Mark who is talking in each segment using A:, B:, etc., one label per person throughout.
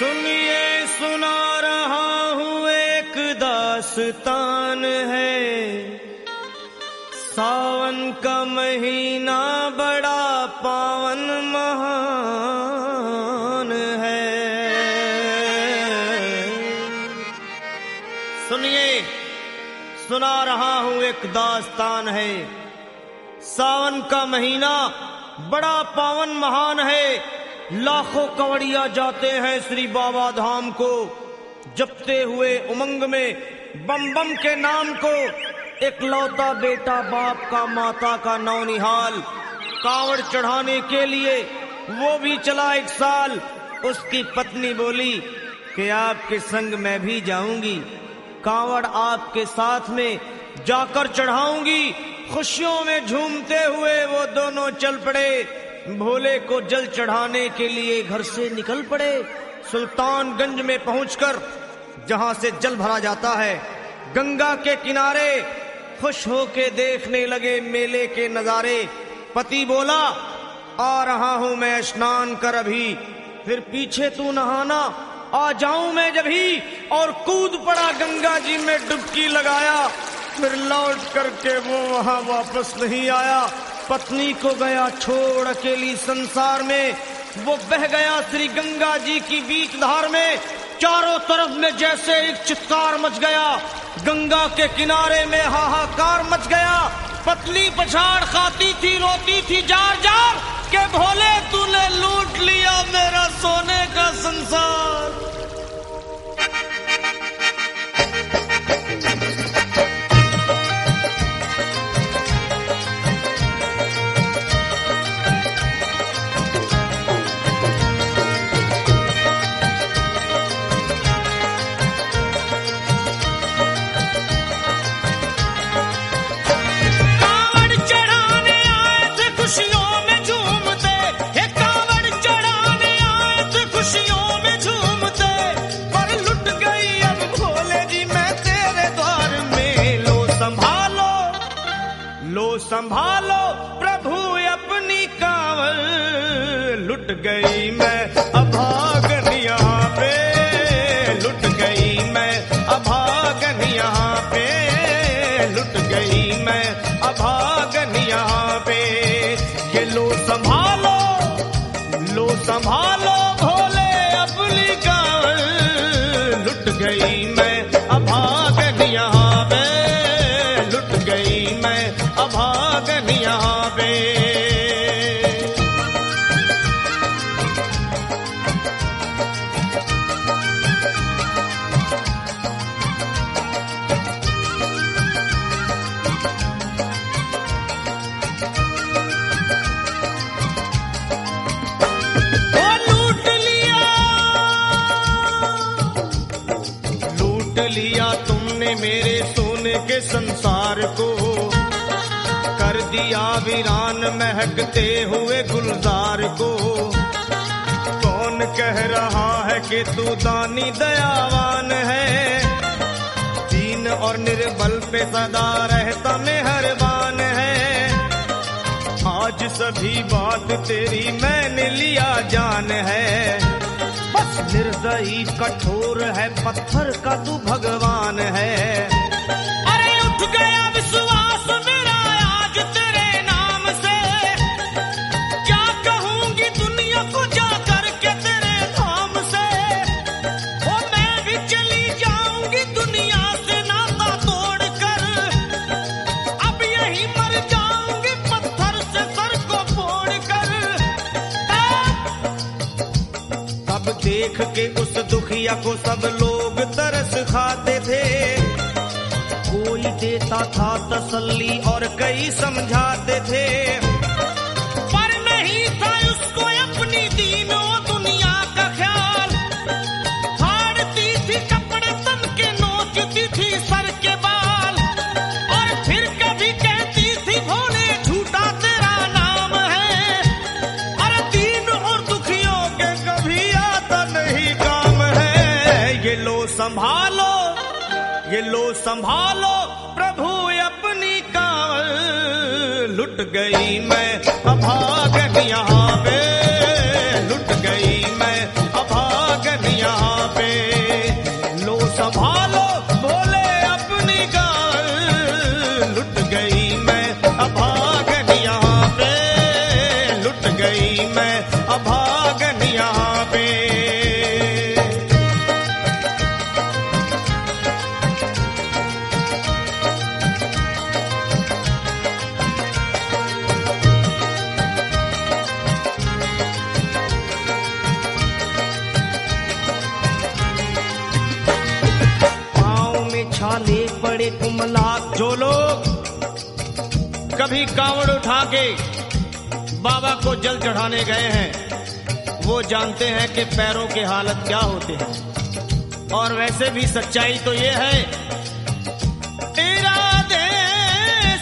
A: सुनिए सुना रहा हूँ एक दास्तान है। सावन का महीना बड़ा पावन महान है। सुनिए सुना रहा हूँ एक दास्तान है। सावन का महीना बड़ा पावन महान है। लाखों कवड़िया जाते हैं श्री बाबा धाम को, जपते हुए उमंग में बम बम के नाम को। एक लौता बेटा बाप का माता का नौनिहाल कांवड़ चढ़ाने के लिए वो भी चला 1 साल। उसकी पत्नी बोली कि आपके संग मैं भी जाऊंगी, कांवड़ आपके साथ में जाकर चढ़ाऊंगी। खुशियों में झूमते हुए वो दोनों चल पड़े। भोले को जल चढ़ाने के लिए घर से निकल पड़े। सुल्तानगंज में पहुंचकर जहां से जल भरा जाता है, गंगा के किनारे खुश होके देखने लगे मेले के नजारे। पति बोला आ रहा हूं मैं स्नान कर अभी, फिर पीछे तू नहाना आ जाऊं मैं जभी। और कूद पड़ा गंगा जी में डुबकी लगाया। फिर लौट करके वो वहां वापस नहीं आया। पत्नी को गया छोड़ अकेली संसार में। वो बह गया श्री गंगा जी की बीच धार में। चारों तरफ में जैसे एक चित्कार मच गया, गंगा के किनारे में हाहाकार मच गया। पत्नी पछाड़ खाती थी, रोती थी जार जार के भोले तूने लूट लिया मेरा सोने का संसार। संभालो प्रभु अपनी कांवल, लुट गई मैं अभागन यहाँ पे, लुट गई मैं अभागन यहाँ पे, लुट गई मैं अभागन यहाँ पे। ये लो संभालो भोले अपनी कांवल, लुट गई मैं अभागन यहाँ पे, लुट गई मैं अभागन यहाँ पे। लूट लिया तुमने मेरे सोने के संसार को, कर दिया वीरान महकते हुए गुलजार को। कौन कह रहा है कि तू दानी दयावान है, दीन और निर्बल पे सदा रहता मेहरबान है। आज सभी बात तेरी मैंने लिया जान है, बस निर्दयी कठोर है पत्थर का तू भगवान है। अरे उठ गया विश्वास मेरा आज तेरे नाम से, क्या कहूंगी दुनिया को जा करके तेरे धाम से। ओ मैं भी चली जाऊंगी दुनिया से नाता तोड़कर, अब यही मर जाऊंगी पत्थर से सर को फोड़कर। तब देख के उस दुखिया को सब लोग तरस खाते थे, कोई देता था तसल्ली और कई समझाते थे। पर नहीं था उसको अपनी दीनों दुनिया का ख्याल, फाड़ती थी कपड़े तन के नोचती थी सर के बाल। और फिर कभी कहती थी भोले झूठा तेरा नाम है, अरे दीन और दुखियों के कभी आता नहीं काम है। ये लो संभालो प्रभु अपनी कांवल, लुट गई मैं अभागन यहाँ पे, लुट गई मैं अभागन यहाँ पे। लो संभालो भोले अपनी गाल, लुट गई मैं अभागन यहाँ पे, लुट गई मैं अभागन यहाँ पे। छाले पड़े कुमलात, जो लोग कभी कांवड़ उठा के बाबा को जल चढ़ाने गए हैं वो जानते हैं कि पैरों के हालत क्या होते हैं। और वैसे भी सच्चाई तो ये है, इरादे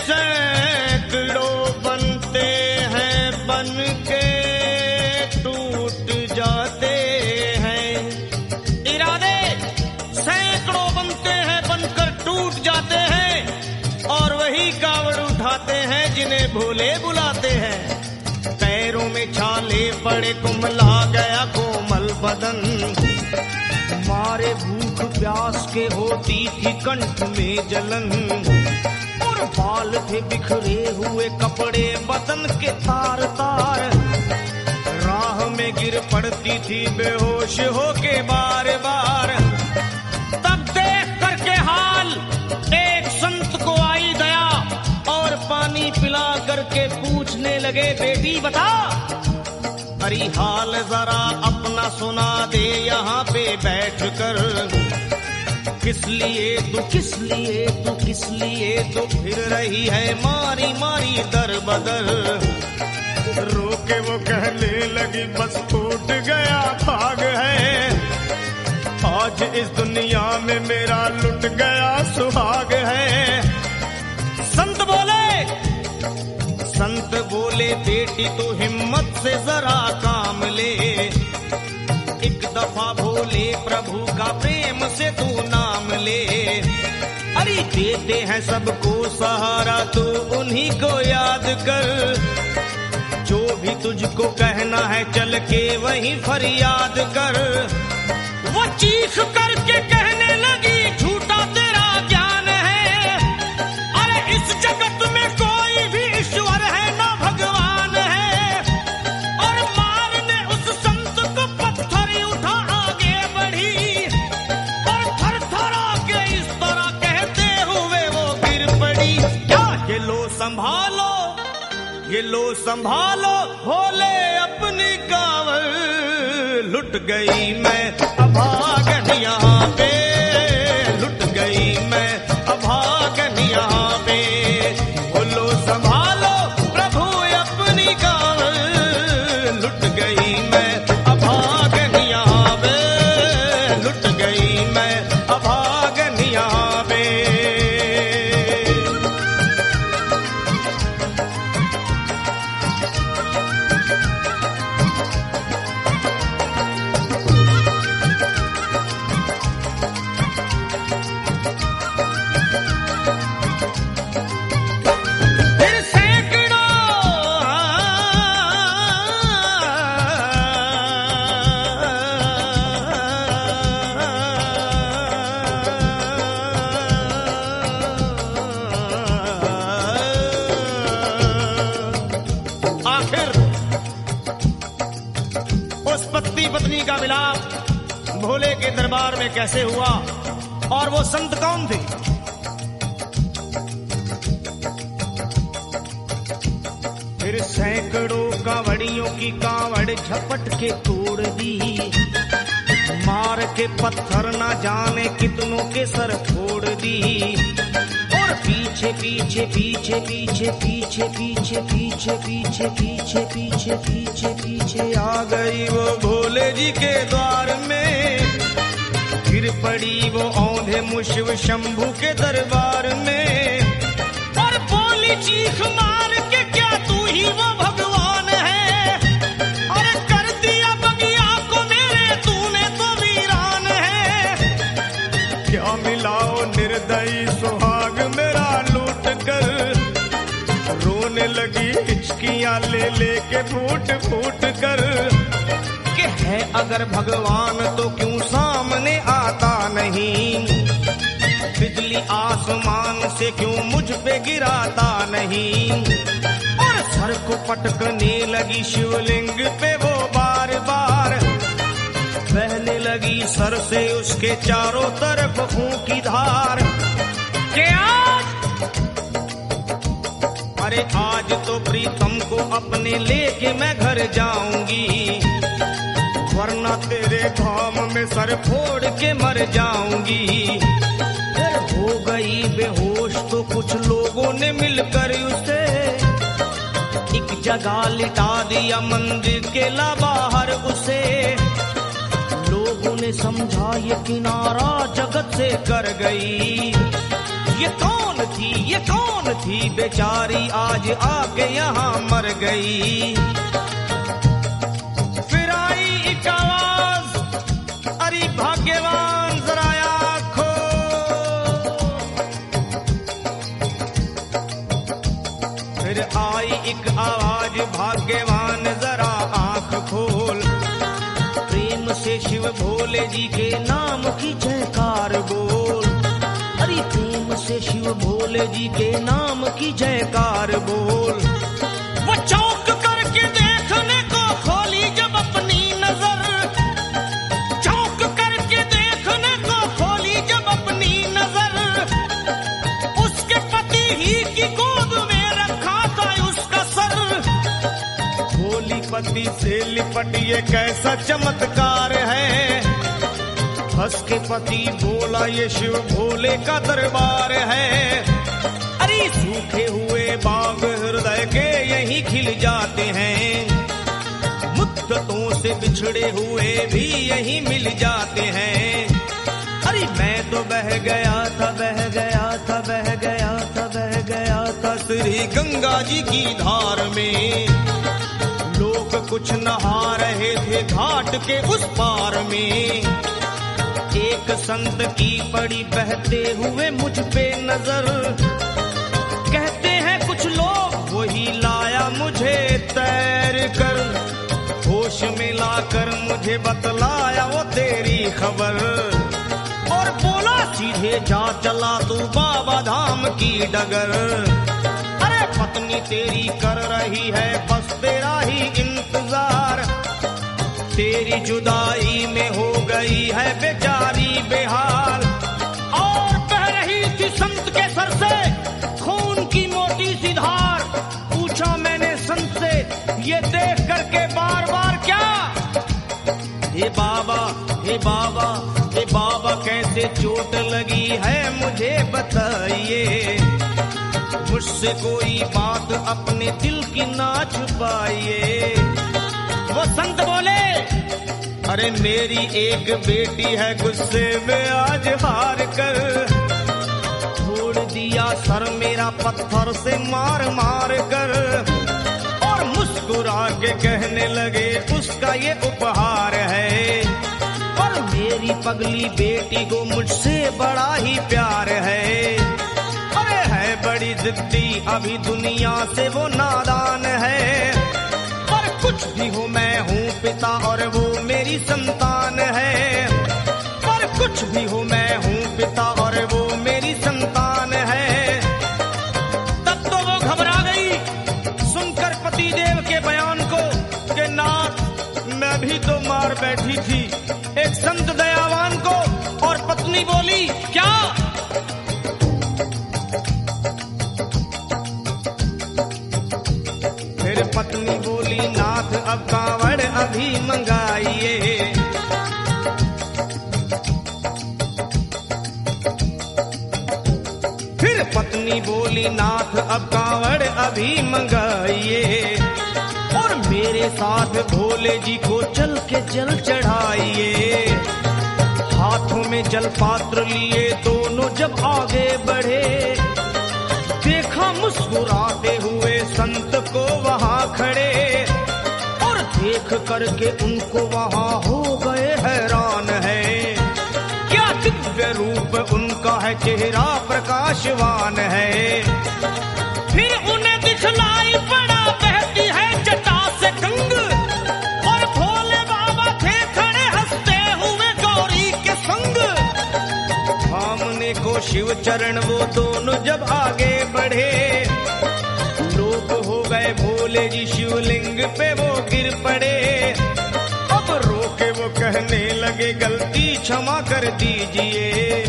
A: सैकड़ों बनते हैं बन के टूट जाते हैं। इरादे सैकड़ों बनते हैं बनकर टूट जाते हैं, और वही कावड़ उठाते हैं जिन्हें भोले बुलाते हैं। पैरों में छाले पड़े कुमला गया कोमल बदन, मारे भूख प्यास के होती थी कंठ में जलन। और बाल थे बिखरे हुए कपड़े बदन के तार तार, राह में गिर पड़ती थी बेहोश होके बार बार। तब देख करके हाल एक संत को आई दया, और पानी पिला करके पूछने लगे बेटी बता, अरे हाल जरा अपना सुना दे यहाँ पे बैठ कर। किस लिए तू किस लिए तू किस लिए तू फिर रही है मारी मारी दर बदर। रोके वो कहने लगी बस टूट गया भाग है, आज इस दुनिया में मेरा लुट गया सुहाग है। संत बोले बेटी तू हिम्मत से जरा काम ले, एक दफा भोले प्रभु का प्रेम से तू नाम ले। अरे देते हैं सबको सहारा तू उन्हीं को याद कर, जो भी तुझको कहना है चल के वहीं फरियाद कर। वो चीख करके कहने लगी झूठा तेरा ज्ञान है, अरे इस जगत में कोई भी ईश्वर है ना भगवान है। और मारने उस संत को पत्थर उठा आगे बढ़ी, और थर थर आके इस तरह कहते हुए वो गिर पड़ी। क्या ये लो संभालो, ये लो संभालो भोले अपनी कांवड़, लुट गई मैं अभागन यहाँ पे, लुट गई मैं अभागन यहाँ पे। बोलो संभालो प्रभु अपनी कांवड़, लुट गई मैं अभागन यहाँ पे, लुट गई मैं अभागन यहाँ पे। पत्नी का मिलाप भोले के दरबार में कैसे हुआ, और वो संत कौन थे? फिर सैकड़ों कांवड़ियों की कांवड़ झपट के तोड़ दी, मार के पत्थर ना जाने कितनों के सर फोड़ दी। और पीछे पीछे पीछे पीछे पीछे पीछे पीछे पीछे पीछे पीछे पीछे पीछे आ गई वो भोले जी के द्वार में। गिर पड़ी वो औंधे मुशिव शंभू के दरबार में, और बोली चीख मार के क्या तू ही वो भगवान है? अरे कर दिया बगिया को मेरे तूने तो वीरान है। क्या मिलाओ निर्दयी सुहाग मेरा लूट कर, रोने लगी हिचकियां ले लेके फूट फूट कर। कि है अगर भगवान तो क्यों सामने आता नहीं, बिजली आसमान से क्यों मुझ पे गिराता नहीं। और सर को पटकने लगी शिवलिंग पे वो बार बार, बहने लगी सर से उसके चारों तरफ खून की धार। के अरे आज तो प्रीतम को अपने लेके मैं घर जाऊंगी, वरना तेरे धाम में सर फोड़ के मर जाऊंगी। फिर हो गई बेहोश तो कुछ लोगों ने मिलकर उसे एक जगह लिटा दिया मंदिर के ला बाहर उसे। लोगों ने समझा ये किनारा जगत से कर गई, ये कौन थी बेचारी आज आके यहाँ मर गई। फिर आई एक आवाज, अरे भाग्यवान जरा आँखो। फिर आई एक आवाज, भाग्यवान जरा आँख खोल, प्रेम से शिव भोले जी के नाम की जयकार बोल। अरे प्रेम से शिव भोले जी के नाम की जयकार बोल। वो चौंक करके देखने को खोली जब अपनी नजर, चौंक करके देखने को खोली जब अपनी नजर, उसके पति ही की गोद में रखा था उसका सर। भोली पति से लिपट ये कैसा चमत्कार है, हंस के पति बोला ये शिव भोले का दरबार है। अरे सूखे हुए बाग हृदय के यहीं खिल जाते हैं, मुद्दतों से बिछड़े हुए भी यहीं मिल जाते हैं। अरे मैं तो बह गया था, बह गया था, बह गया था, बह गया था श्री गंगा जी की धार में। लोग कुछ नहा रहे थे घाट के उस पार में, एक संत की पड़ी बहते हुए मुझ पे नजर। कहते हैं कुछ लोग वही लाया मुझे तैर कर, होश में लाकर मुझे बतलाया वो तेरी खबर। और बोला सीधे जा चला तू बाबा धाम की डगर। अरे पत्नी तेरी कर रही है बस तेरा ही इंतजार, तेरी जुदाई में हो गई है बेचारी बेहाल। और बह रही थी संत के सर से खून की मोटी सी धार। पूछा मैंने संत से ये देख करके बार बार क्या, हे बाबा, हे बाबा, हे बाबा कैसे चोट लगी है मुझे बताइए, मुझसे कोई बात अपने दिल की ना छुपाइए। वो संत बोले, अरे मेरी एक बेटी है गुस्से में आज हार कर, छोड़ दिया सर मेरा पत्थर से मार मार कर। और मुस्कुरा के कहने लगे उसका ये उपहार है, और मेरी पगली बेटी को मुझसे बड़ा ही प्यार है। अरे है बड़ी जिद्दी अभी दुनिया से वो नादान है, कुछ भी हो मैं हूँ पिता और वो मेरी संतान है। पर कुछ भी हो मैं हूँ पिता और वो मेरी संतान है। तब तो वो घबरा गई सुनकर पति देव के बयान को कि नाथ मैं भी तो मार बैठी थी एक संत दयावान को। और पत्नी बोली क्या, फिर पत्नी बोली नाथ अब कांवड़ अभी मंगाइए। फिर पत्नी बोली नाथ अब कांवड़ अभी मंगाइए, और मेरे साथ भोले जी को चल के जल चढ़ाइए। हाथों में जल पात्र लिए दोनों जब आगे बढ़े, देखा मुस्कुराते हुए संत को वहाँ खड़े, और देख करके उनको वहाँ हो गए हैरान है। क्या दिव्य रूप उनका है, चेहरा प्रकाशवान है। फिर उन्हें दिखलाई पड़ा बहती है जटा से गंग, और भोले बाबा थे शिव चरण वो दोनों जब आगे बढ़े, लोग हो गए भोले जी शिवलिंग पे वो गिर पड़े। अब रोके वो कहने लगे गलती क्षमा कर दीजिए,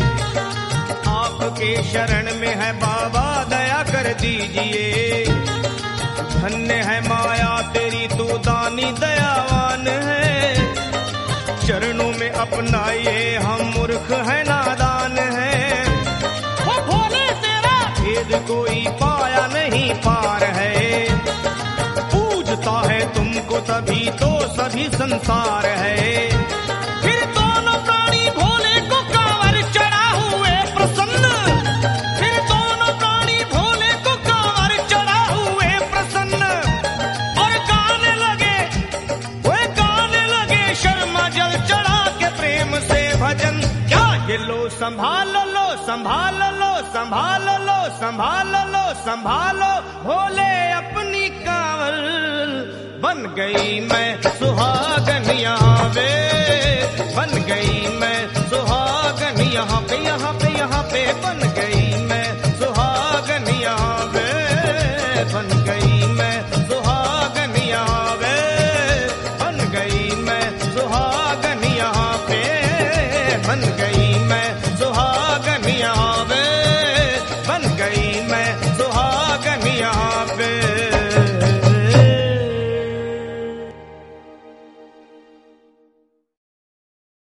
A: आपके शरण में है बाबा दया कर दीजिए। धन्य है माया तेरी तू दानी दयावान है, चरणों में अपनाइए हम मूर्ख है नादान है। वो भोले तेरा भेद कोई पाया नहीं पार है, पूजता है तुमको तभी तो सभी संसार है। फिर दोनों प्राणी भोले को कांवर चढ़ा हुए प्रसन्न, फिर दोनों प्राणी भोले को कांवर चढ़ा हुए प्रसन्न, और गाने लगे शर्मा जल चढ़ा के प्रेम से भजन। क्या ये लो संभाल लो संभाल लो संभाल लो संभाल लो संभालो, भोले अपनी कांवल बन गई मैं सुहागन यहाँ वे, बन गई मैं